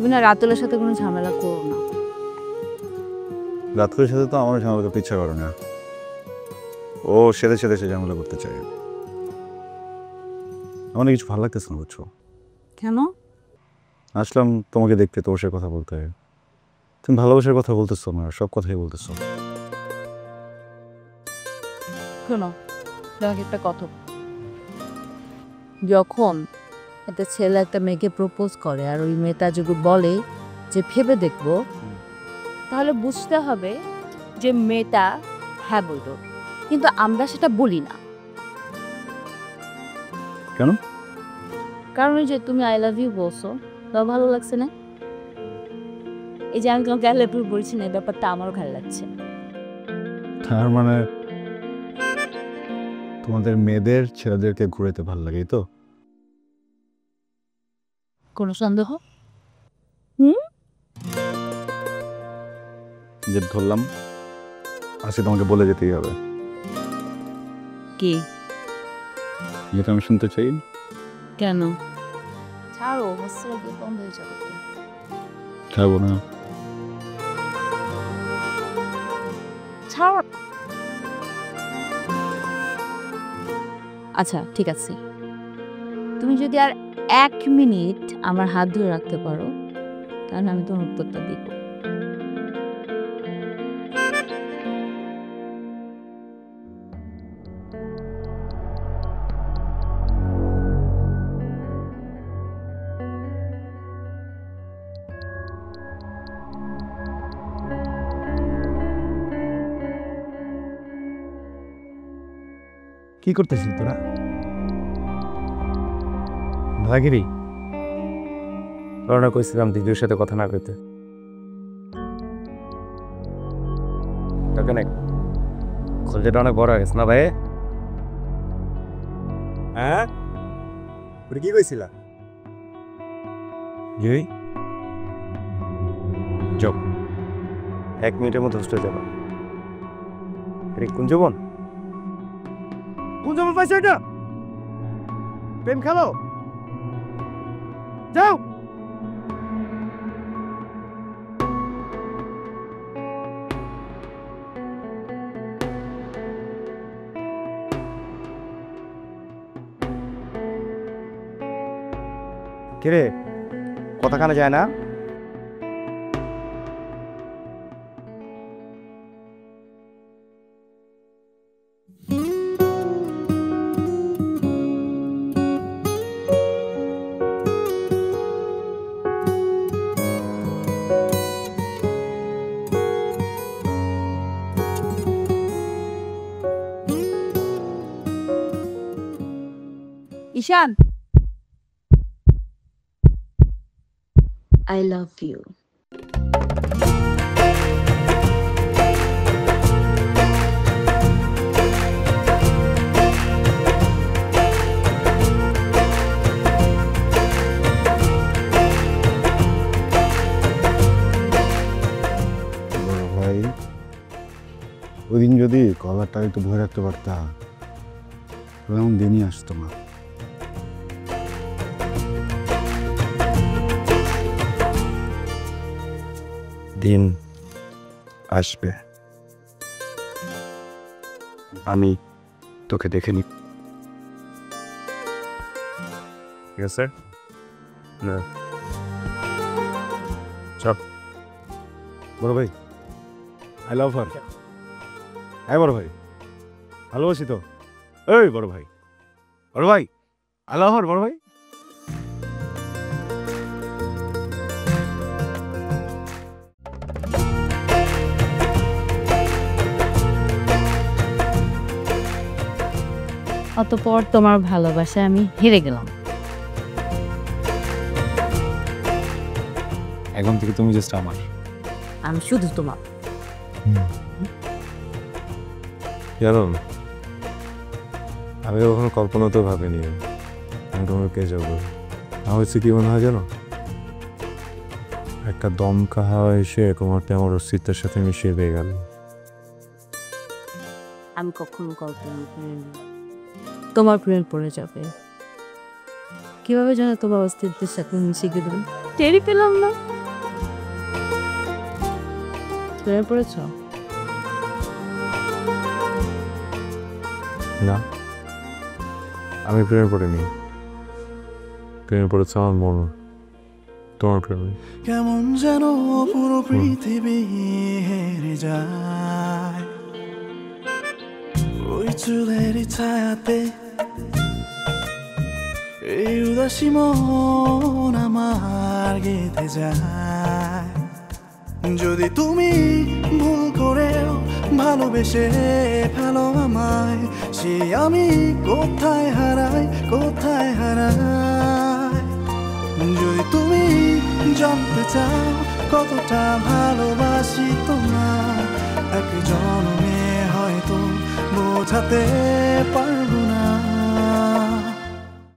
তুমি না রাতুলের সাথে কোনো ঝামেলা করো না। রাতুলের সাথে তো আমার ঝামেলা করতে ইচ্ছা করে না, ও সেদে সেদে সে ঝামেলা করতে চায়। আমার কিছু ভালো লাগতেছে না, বুঝছো? কেন? আসলাম তোমাকে দেখতে, তোর সাথে কথা বলতে। তুমি ভালোবাসার কথা বলতেছো না, সব কথাই বলতেছো। শোনো, তোমাকে একটা কথা, যখন একটা ছেলে একটা মেয়েকে প্রপোজ করে আর ওই মেয়েটা যদি বলে যে ভেবে দেখবো, তাহলে বুঝতে হবে যে মেয়েটা হ্যাঁ বলতো, কিন্তু আমরা সেটা বলি না। কেন? কারণ ওই যে তুমি আই লাভ ইউ বলছো, তাও ভালো লাগছে না? এই যে আমি তোমাকে আই লাভ ইউ বলছি না, এই ব্যাপারটা আমারও ভালো লাগছে। তার মানে তোমাদের মেয়েদের ছেলেদেরকে ঘুরাইতে ভালো লাগে, তো? কোনো সন্দেহ? হুম, যে ধরলাম আজকে তোমাকে বলে যেতেই হবে, কি? যেটা আমি শুনতে চাই। কেন? ছাড়ো, হোস্টেলে গিয়ে বন্ধ হয়ে যাবে তো। ছাড়বো না। ছাড়ো। আচ্ছা ঠিক আছে, তুমি যদি আর 1 মিনিট আমার হাত ধরে রাখতে পারো, তাহলে আমি তোমার উত্তরটা দিব। কি করতেছিস তোরা? ভাগিরি রওনা কইছিলাম দিদির সাথে কথা না কইতে। কাকে খোঁজটা অনেক বড় হয়ে গেছে না ভাই? হ্যাঁ, কি কইছিলা? যাও, 1 মিনিটের মধ্যে হোস্টেল যাবা। কোন জীবন? কোন জীবন পাইছো এটা? প্রেম খেলো, যাও। কিরে, কথা কানে যায় না? ঈশান, আই লাভ ইউ। বড় ভাই, ওই দিন যদি কলারটা একটু ভরে রাখতে পারতা, তাহলে এমন দিনই আসতো না। দিন আসবে, আমি তোকে দেখে নি। ঠিক আছে, না চল। বড় ভাই, আই লাভ হার। হ্যাঁ বড় ভাই, ভালোবাসি তো। এই বড় ভাই, বড় ভাই, আই লাভ হার বড় ভাই। অতঃপর তোমার ভালোবাসায় আমি হেরে গেলাম। এখন থেকে তুমি জাস্ট আমার। আমি শুধু তোমার। জানো, আমি কখনো কল্পনাতেও ভাবিনি আমি তোমার কে যাবো। আমার হচ্ছে কি মনে হয় জানো, একটা দমকা হাওয়া এসে তোমারটা আমার অস্তিত্বের সাথে মিশিয়ে দিয়ে গেল। আমি কখনো কল্পনা করিনি তোমার প্রেমে পড়ে যাবে। কিভাবে যেন তোমার অস্তিত্বের সাথে মিশে গেলাম, টেরই পেলাম না। প্রেমে পড়েছ? না, আমি প্রেমে পড়িনি। প্রেমে পড়েছে আমার মন, তোমার প্রেমে। কেমন যেন পুরো পৃথিবী হেরে যায় ওই চুলের ছায়াতে, এই উদাসী মন আমার গেঁথে যায়। যদি তুমি ভুল করেও ভালোবেসে ফেলো আমায়, সে আমি কোথায় হারাই, কোথায় হারাই। যদি তুমি জানতে চাও কতটা ভালোবাসি তোমার, এক জন্মে হয়তো বোঝাতে পারবো না।